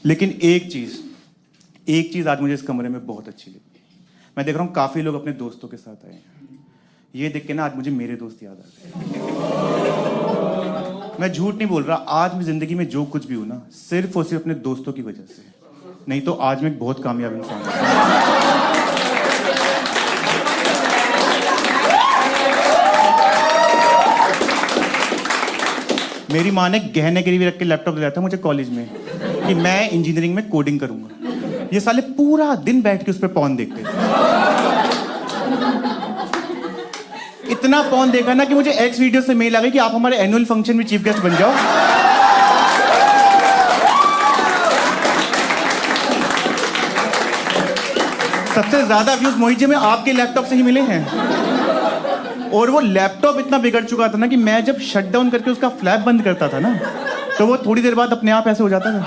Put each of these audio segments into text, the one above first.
लेकिन एक चीज आज मुझे इस कमरे में बहुत अच्छी लगी। मैं देख रहा हूँ काफी लोग अपने दोस्तों के साथ आए हैं। ये देख के ना आज मुझे मेरे दोस्त याद आ गए। मैं झूठ नहीं बोल रहा, आज मैं जिंदगी में जो कुछ भी हूं ना, सिर्फ और सिर्फ अपने दोस्तों की वजह से। नहीं तो आज मैं एक बहुत कामयाब इंसान हूं। मेरी माँ ने गहने गिरवी रख के लैपटॉप दिया था मुझे कॉलेज में कि मैं इंजीनियरिंग में कोडिंग करूंगा। ये साले पूरा दिन बैठ के उस पर पॉन देखते थे। इतना पॉन देखा ना कि मुझे एक्स वीडियो से मेल आ गई कि आप हमारे एनुअल फंक्शन में चीफ गेस्ट बन जाओ। सबसे ज्यादा व्यूज मोहित जी में आपके लैपटॉप से ही मिले हैं। और वो लैपटॉप इतना बिगड़ चुका था ना कि मैं जब शटडाउन करके उसका फ्लैप बंद करता था ना, तो वो थोड़ी देर बाद अपने आप ऐसे हो जाता था।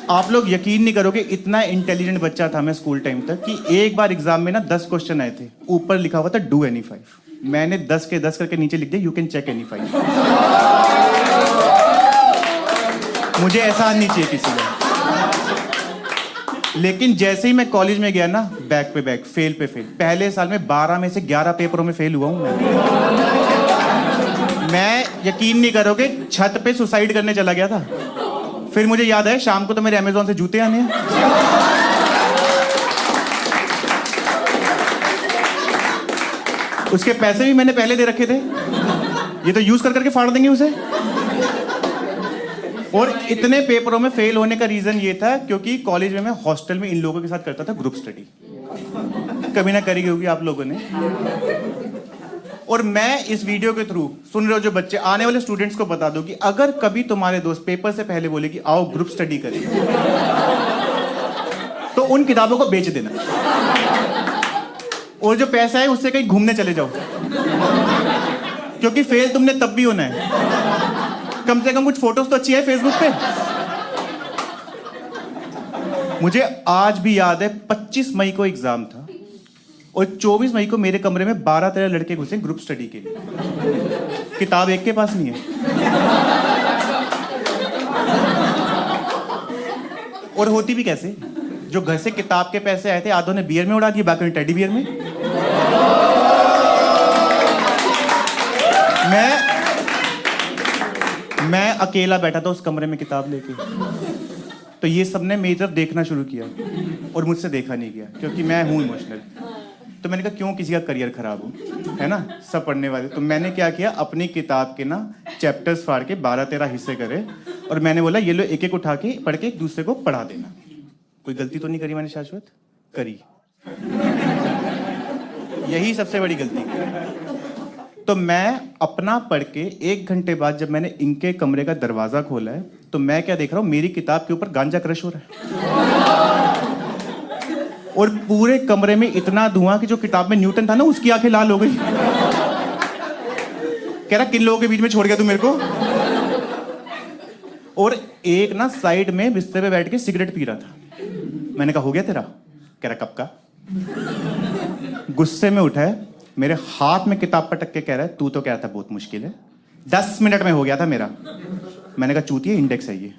आप लोग यकीन नहीं करोगे, इतना इंटेलिजेंट बच्चा था मैं स्कूल टाइम तक कि एक बार एग्जाम में ना 10 क्वेश्चन आए थे, ऊपर लिखा हुआ था डू एनी 5। मैंने 10 के 10 करके नीचे लिख दिया यू कैन चेक एनी 5। मुझे एहसान नहीं चाहिए किसी का। लेकिन जैसे ही मैं कॉलेज में गया ना, बैक पे बैक, फेल पे फेल। पहले साल में 12 में से 11 पेपरों में फेल हुआ हूं मैं यकीन नहीं करोगे, छत पे सुसाइड करने चला गया था। फिर मुझे याद है शाम को तो मेरे अमेज़न से जूते आने हैं। उसके पैसे भी मैंने पहले दे रखे थे, ये तो यूज कर करके फाड़ देंगे उसे। और इतने पेपरों में फेल होने का रीजन ये था क्योंकि कॉलेज में मैं हॉस्टल में इन लोगों के साथ करता था ग्रुप स्टडी। कभी ना करी होगी आप लोगों ने। और मैं इस वीडियो के थ्रू सुन रहे हो जो बच्चे, आने वाले स्टूडेंट्स को बता दो कि अगर कभी तुम्हारे दोस्त पेपर से पहले बोले कि आओ ग्रुप स्टडी करें, तो उन किताबों को बेच देना और जो पैसा है उससे कहीं घूमने चले जाओ, क्योंकि फेल तुमने तब भी होना है। कम से कम कुछ फोटोज तो अच्छी है फेसबुक पे। मुझे आज भी याद है 25 मई को एग्जाम था और 24 मई को मेरे कमरे में 12-13 लड़के घुसे ग्रुप स्टडी के लिए। किताब एक के पास नहीं है। और होती भी कैसे, जो घर से किताब के पैसे आए थे आधों ने बियर में उड़ा दिए, बाकी टेडी बियर में। मैं अकेला बैठा था उस कमरे में किताब लेके, तो ये सबने मेरी तरफ देखना शुरू किया और मुझसे देखा नहीं गया क्योंकि मैं हूं इमोशनल। तो मैंने कहा क्यों किसी का करियर खराब हो, है ना, सब पढ़ने वाले। तो मैंने क्या किया, अपनी किताब के ना चैप्टर्स फाड़ के 12-13 हिस्से करे और मैंने बोला ये लो एक एक उठा के पढ़ के एक दूसरे को पढ़ा देना। कोई गलती तो नहीं करी मैंने शाश्वत? करी। यही सबसे बड़ी गलती की। तो मैं अपना पढ़ के 1 घंटे बाद जब मैंने इनके कमरे का दरवाजा खोला है, तो मैं क्या देख रहा हूं, मेरी किताब के ऊपर गांजा क्रश हो रहा है और पूरे कमरे में इतना धुआं कि जो किताब में न्यूटन था ना उसकी आंखें लाल हो गई। कह रहा किन लोगों के बीच में छोड़ गया तू मेरे को। और एक ना साइड में बिस्तर पे बैठ के सिगरेट पी रहा था। मैंने कहा हो गया तेरा? कह रहा कब का? गुस्से में उठा है, मेरे हाथ में किताब पटक के कह रहा है तू तो क्या था बहुत मुश्किल है, 10 मिनट में हो गया था मेरा। मैंने कहा चूतिया इंडेक्स है ये।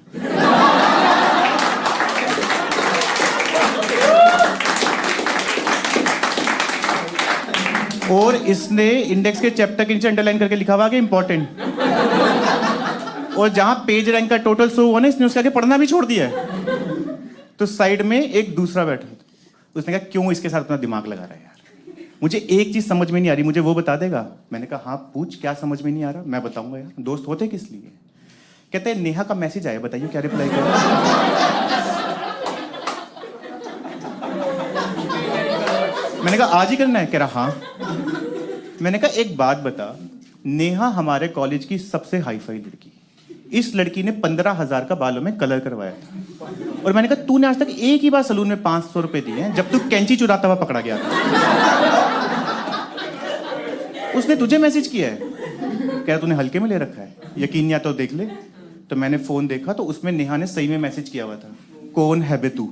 और इसने इंडेक्स के चैप्टर के नीचे अंडरलाइन करके लिखा हुआ कि इंपॉर्टेंट। और जहां पेज रैंक का टोटल शो हुआ ना, इसने उसके आगे पढ़ना भी छोड़ दिया है। तो साइड में एक दूसरा बैठा, उसने कहा क्यों इसके साथ अपना दिमाग लगा रहा है यार, मुझे एक चीज समझ में नहीं आ रही, मुझे वो बता देगा? मैंने कहा हाँ पूछ, क्या समझ में नहीं आ रहा? मैं बताऊंगा यार। दोस्त होते किस लिए? कहते हैं नेहा का मैसेज आया, बताइए क्या रिप्लाई करें। मैंने कहा आज ही करना है? कह रहा हाँ। मैंने कहा एक बात बता, नेहा हमारे कॉलेज की सबसे हाईफाई लड़की, इस लड़की ने 15,000 का बालों में कलर करवाया था। और मैंने कहा तूने आज तक एक ही बार सलून में 500 रुपए दिए हैं, जब तू कैंची चुराता हुआ पकड़ा गया था। उसने तुझे मैसेज किया है, क्या तूने हल्के में ले रखा है? यकीन नहीं आता तो देख ले। तो मैंने फोन देखा तो उसमें नेहा ने सही में मैसेज किया हुआ था, कौन है बे तू?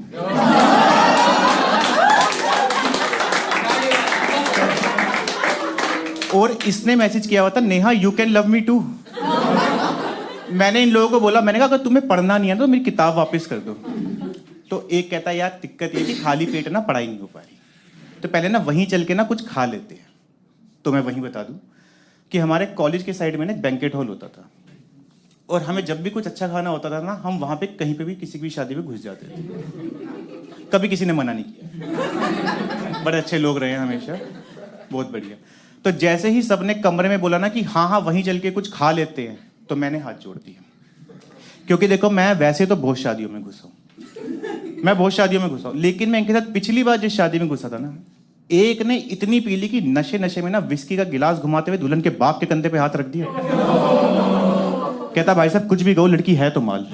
और इसने मैसेज किया हुआ था, Neha you can love me too. मैंने इन लोगों को बोला, मैंने कहा अगर तुम्हें पढ़ना नहीं है तो मेरी किताब वापस कर दो। तो एक कहता है यार दिक्कत ये कि खाली पेट ना पढ़ाई नहीं हो पा रही, तो पहले ना वहीं चल के ना कुछ खा लेते हैं। तो मैं वहीं बता दूं कि हमारे कॉलेज के साइड में ना एक बैंकेट हॉल होता था, और हमें जब भी कुछ अच्छा खाना होता था ना, हम वहां पे कहीं पे भी किसी की भी शादी में घुस जाते थे। कभी किसी ने मना नहीं किया, बड़े अच्छे लोग रहे हैं हमेशा, बहुत बढ़िया। तो जैसे ही सबने कमरे में बोला ना कि हाँ हाँ वहीं चल के कुछ खा लेते हैं, तो मैंने हाथ जोड़ दिया। क्योंकि देखो मैं वैसे तो बहुत शादियों में घुसा हूं, मैं बहुत शादियों में घुसा हूं, लेकिन मैं इनके साथ पिछली बार जिस शादी में घुसा था ना, एक ने इतनी पी ली कि नशे नशे में ना विस्की का गिलास घुमाते हुए दुल्हन के बाप के कंधे पे हाथ रख दिया। कहता भाई साहब कुछ भी कहो, लड़की है तो माल।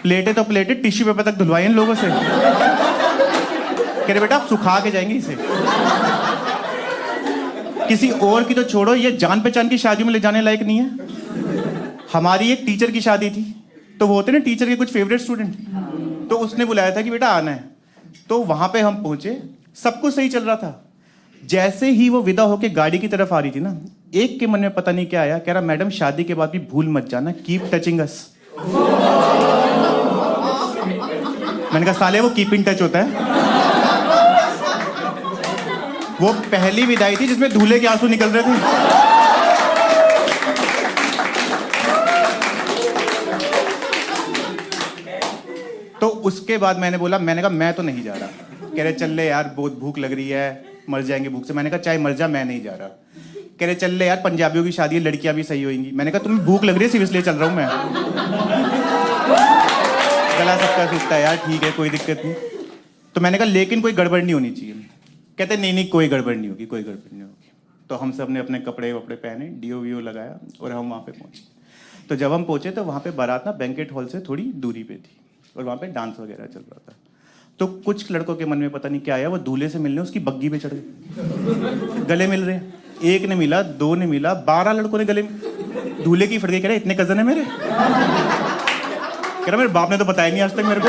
प्लेटें तो प्लेटें टिश्यू पेपर तक धुलवाई इन लोगों से। कह रहे बेटा आप सुखा के जाएंगे इसे। किसी और की तो छोड़ो, ये जान पहचान की शादी में ले जाने लायक नहीं है। हमारी एक टीचर की शादी थी, तो वो होते ना टीचर के कुछ फेवरेट स्टूडेंट, तो उसने बुलाया था कि बेटा आना है। तो वहां पे हम पहुंचे, सब कुछ सही चल रहा था। जैसे ही वो विदा होके गाड़ी की तरफ आ रही थी ना, एक के मन में पता नहीं क्या आया, कह रहा मैडम शादी के बाद भी भूल मत जाना, कीप टचिंग अस। मैंने कहा साले वो कीप इन टच होता है। वो पहली विदाई थी जिसमें दूल्हे के आंसू निकल रहे थे। तो उसके बाद मैंने बोला, मैंने कहा मैं तो नहीं जा रहा। कह रहे चल ले यार बहुत भूख लग रही है, मर जाएंगे भूख से। मैंने कहा चाहे मर जा, मैं नहीं जा रहा। कह रहे चल ले यार पंजाबियों की शादी है, लड़कियां भी सही होंगी। मैंने कहा तुम्हें भूख लग रही है सिर्फ इसलिए चल रहा हूं मैं। गला सबका सूखता है यार, ठीक है कोई दिक्कत नहीं। तो मैंने कहा लेकिन कोई गड़बड़ नहीं होनी चाहिए। कहते नहीं नहीं कोई गड़बड़ नहीं होगी, कोई गड़बड़ नहीं होगी। तो हम सब ने अपने कपड़े वपड़े पहने, डीओ वीओ लगाया और हम वहाँ पे पहुँचे। तो जब हम पहुँचे तो वहाँ पे बारात ना बैंकेट हॉल से थोड़ी दूरी पे थी और वहाँ पे डांस वगैरह चल रहा था। तो कुछ लड़कों के मन में पता नहीं क्या आया, वो दूल्हे से मिलने उसकी बग्गी पे चढ़ गए, गले मिल रहे हैं। एक ने मिला, दो ने मिला, 12 लड़कों ने गले। दूल्हे की फट गई, कह रहे इतने कजन है मेरे। कह रहा मेरे बाप ने तो बताया नहीं आज तक मेरे को।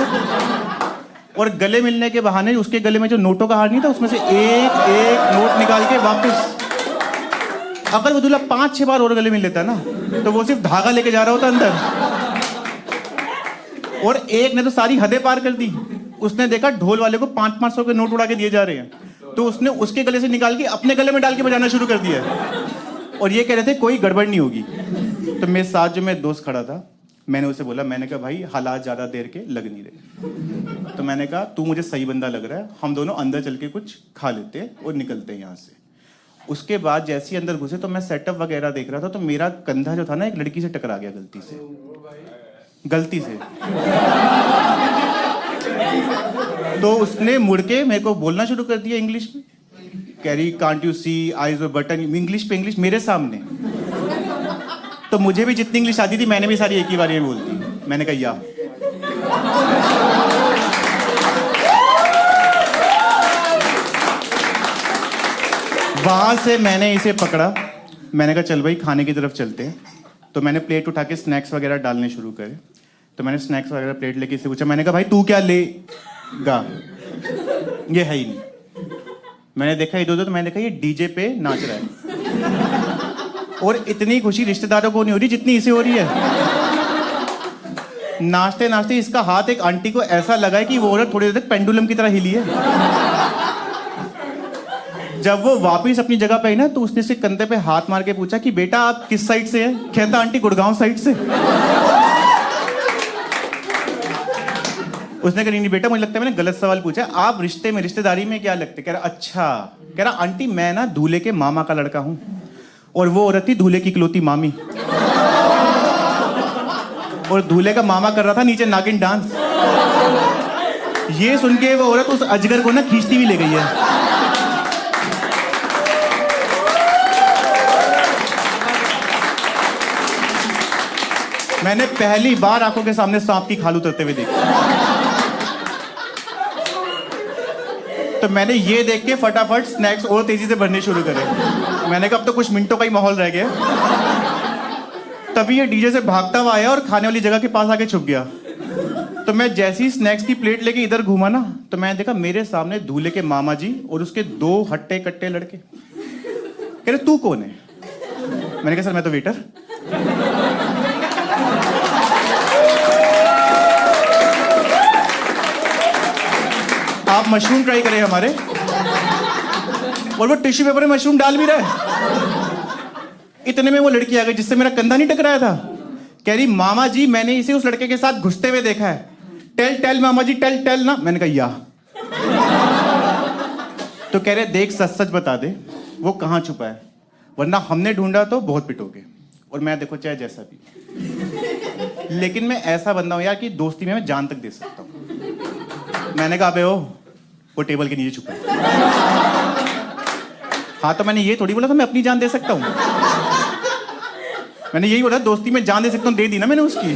और गले मिलने के बहाने उसके गले में जो नोटों का हार नहीं था, उसमें से एक एक नोट निकाल के वापस। अगर वो दूल्हा 5-6 बार और गले मिल लेता ना, तो वो सिर्फ धागा लेके जा रहा होता अंदर। और एक ने तो सारी हदें पार कर दी। उसने देखा ढोल वाले को 500-500 के नोट उड़ा के दिए जा रहे हैं, तो उसने उसके गले से निकाल के अपने गले में डाल के बजाना शुरू कर दिया। और ये कह रहे थे कोई गड़बड़ नहीं होगी। तो मेरे साथ जो मेरा दोस्त खड़ा था, मैंने उसे बोला, मैंने कहा भाई हालात ज्यादा देर के लग नहीं रहे। तो मैंने कहा तू मुझे सही बंदा लग रहा है, हम दोनों अंदर चल के कुछ खा लेते हैं और निकलते हैं यहाँ से। उसके बाद जैसे ही अंदर घुसे तो मैं सेटअप वगैरह देख रहा था, तो मेरा कंधा जो था ना एक लड़की से टकरा गया गलती से। तो उसने मुड़ के मेरे को बोलना शुरू कर दिया इंग्लिश में, carry can't you see eyes और बटन, इंग्लिश पे इंग्लिश मेरे सामने। तो मुझे भी जितनी इंग्लिश आती थी मैंने भी सारी एक ही बार में बोल दी। मैंने कहा या। वहां से मैंने इसे पकड़ा, मैंने कहा चल भाई खाने की तरफ चलते हैं। तो मैंने प्लेट उठा के स्नैक्स वगैरह डालने शुरू करे। तो मैंने स्नैक्स वगैरह प्लेट लेके इससे पूछा, मैंने कहा भाई तू क्या लेगा? ये है ही नहीं। मैंने देखा इधर उधर, तो मैंने देखा ये डीजे पे नाच रहा है। और इतनी खुशी रिश्तेदारों को नहीं हो रही जितनी इसे हो रही है। नाचते नाचते इसका हाथ एक आंटी को ऐसा लगा है कि वो औरत थोड़ी देर तक पेंडुलम की तरह हिली है। जब वो वापस अपनी जगह पे आई ना, तो उसने इसके कंधे पे हाथ मार के पूछा कि बेटा आप किस साइड से हैं? कहता आंटी गुड़गांव साइड से। उसने कहा नहीं बेटा मुझे लगता है मैंने गलत सवाल पूछा, आप रिश्ते में रिश्तेदारी में क्या लगते? कह रहा अच्छा। कह रहा आंटी मैं ना दूल्हे के मामा का लड़का हूं, और वो औरत थी दूल्हे की इकलौती मामी। और दूल्हे का मामा कर रहा था नीचे नागिन डांस। ये सुन के वो औरत उस अजगर को ना खींचती हुई ले गई है। मैंने पहली बार आंखों के सामने सांप की खाल उतरते हुए देखी। तो मैंने ये देख के फटाफट स्नैक्स और तेजी से भरने शुरू करे। मैंने कहा अब तो कुछ मिनटों का ही माहौल रह गया। तभी ये डीजे से भागता हुआ आया और खाने वाली जगह के पास आके छुप गया। तो मैं जैसे ही स्नैक्स की प्लेट लेके इधर घूमा ना, तो मैं देखा मेरे सामने दूल्हे के मामा जी और उसके 2 हट्टे कट्टे लड़के। कह रहे तू कौन है? मैंने कहा सर मैं तो वेटर। आप मशरूम ट्राई करें हमारे। और वो टिश्यू पेपर में मशरूम डाल भी रहा है। इतने में वो लड़की आ गई जिससे मेरा कंधा नहीं टकराया था। कह रही मामा जी मैंने इसे उस लड़के के साथ घुसते हुए देखा है। टेल मामा जी टेल ना। मैंने कहा या। तो कह रहे देख सच सच बता दे वो कहां छुपा है, वरना हमने ढूंढा तो बहुत पिटोगे। और मैं देखो चाहे जैसा भी, लेकिन मैं ऐसा बंदा हूं यार कि दोस्ती में मैं जान तक दे सकता हूं। मैंने कहा अबे वो टेबल के नीचे छुपा है। हाँ तो मैंने ये थोड़ी बोला था मैं अपनी जान दे सकता हूं। मैंने यही बोला दोस्ती में जान दे सकता हूं, दे दी ना मैंने उसकी।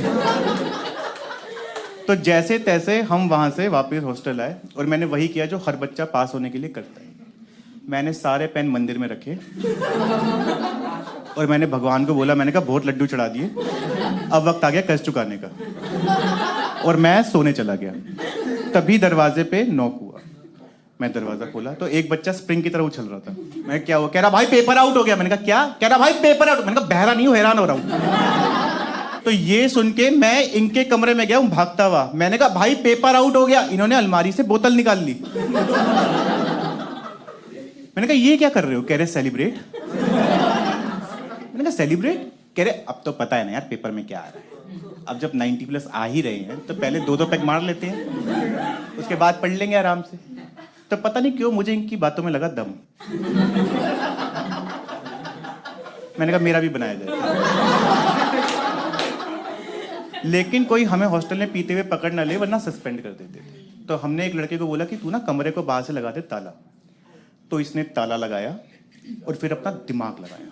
तो जैसे तैसे हम वहां से वापस हॉस्टल आए और मैंने वही किया जो हर बच्चा पास होने के लिए करता है। मैंने सारे पेन मंदिर में रखे और मैंने भगवान को बोला, मैंने कहा बहुत लड्डू चढ़ा दिए, अब वक्त आ गया कर्ज चुकाने का। और मैं सोने चला गया। तभी दरवाजे पे नॉक हुआ। मैं दरवाजा खोला तो एक बच्चा स्प्रिंग की तरह उछल रहा था। मैं क्या हुआ? कह रहा भाई पेपर आउट हो गया। मैंने कहा क्या? कह रहा भाई पेपर आउट। मैंने कहा बहरा नहीं हूं, हैरान हो रहा हूं। तो ये सुन के मैं इनके कमरे में गया हूं भागता हुआ। मैंने कहा भाई पेपर आउट हो गया। इन्होंने अलमारी से बोतल निकाल ली। मैंने कहा ये क्या कर रहे हो? कह रहे सेलिब्रेट। मैंने कहा सेलिब्रेट? कह रहे अब तो पता है ना यार पेपर में क्या आ रहा है, अब जब 90+ आ ही रहे हैं तो पहले 2-2 पैक मार लेते हैं, उसके बाद पढ़ लेंगे आराम से। तो पता नहीं क्यों मुझे इनकी बातों में लगा दम। मैंने कहा मेरा भी बनाया जाए। लेकिन कोई हमें हॉस्टल में पीते हुए पकड़ ना ले वरना सस्पेंड कर देते थे। तो हमने एक लड़के को बोला कि तू ना कमरे को बाहर से लगा दे ताला। तो इसने ताला लगाया और फिर अपना दिमाग लगाया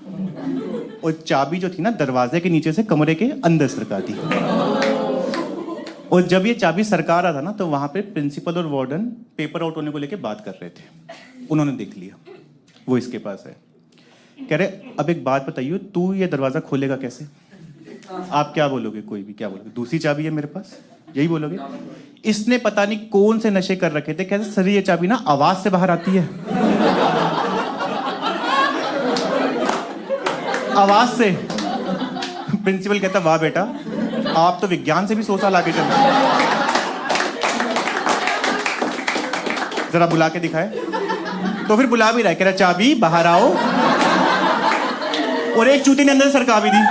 और चाबी जो थी ना दरवाजे के नीचे से कमरे के अंदर सरका दी। और जब ये चाबी सरका रहा था ना तो वहां पे प्रिंसिपल और वार्डन पेपर आउट होने को लेके बात कर रहे थे। उन्होंने देख लिया, वो इसके पास है। कह रहे अब एक बात बताइए, तू ये दरवाजा खोलेगा कैसे? आप क्या बोलोगे? कोई भी क्या बोलोगे? दूसरी चाबी है मेरे पास, यही बोलोगे? इसने पता नहीं कौन से नशे कर रखे थे। कहते सर ये चाबी ना आवाज से बाहर आती है। आवाज से। प्रिंसिपल कहता वाह बेटा आप तो विज्ञान से भी 100 साल आगे चल रहे। जरा बुला के दिखाए। तो फिर बुला भी रहा है, कह रहा चाबी बाहर आओ। और एक चूती ने अंदर सरका भी दी।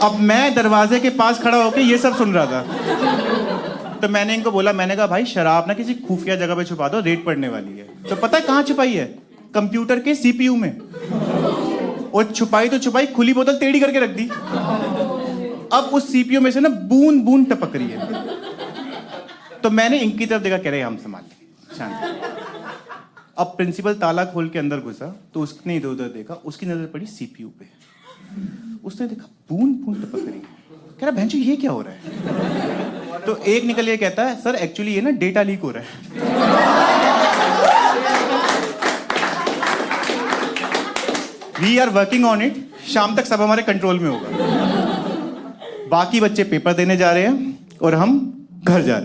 अब मैं दरवाजे के पास खड़ा होकर ये सब सुन रहा था। तो मैंने इनको बोला, मैंने कहा भाई शराब ना किसी खुफिया जगह पे छुपा दो, रेड पड़ने वाली है। तो पता है कहां छुपाई है? कंप्यूटर के सीपीयू में। और छुपाई तो छुपाई, खुली बोतल टेढ़ी करके रख दी। अब उस सीपीयू में से ना बूंद बूंद टपक रही है। तो मैंने इनकी तरफ देखा, कह रहे हम संभाल लेंगे, शांत। अब प्रिंसिपल ताला खोल के अंदर घुसा तो उसने इधर उधर देखा, उसकी नजर पड़ी सीपीयू पे। उसने देखा बूंद बूंद टपक रही है। कह रहा भैंचो ये क्या हो रहा है? तो एक निकल के कहता है सर एक्चुअली ये ना डेटा लीक हो रहा है। We are working on it, शाम तक सब हमारे कंट्रोल में होगा। बाकी बच्चे पेपर देने जा रहे हैं और हम घर जा रहे हैं।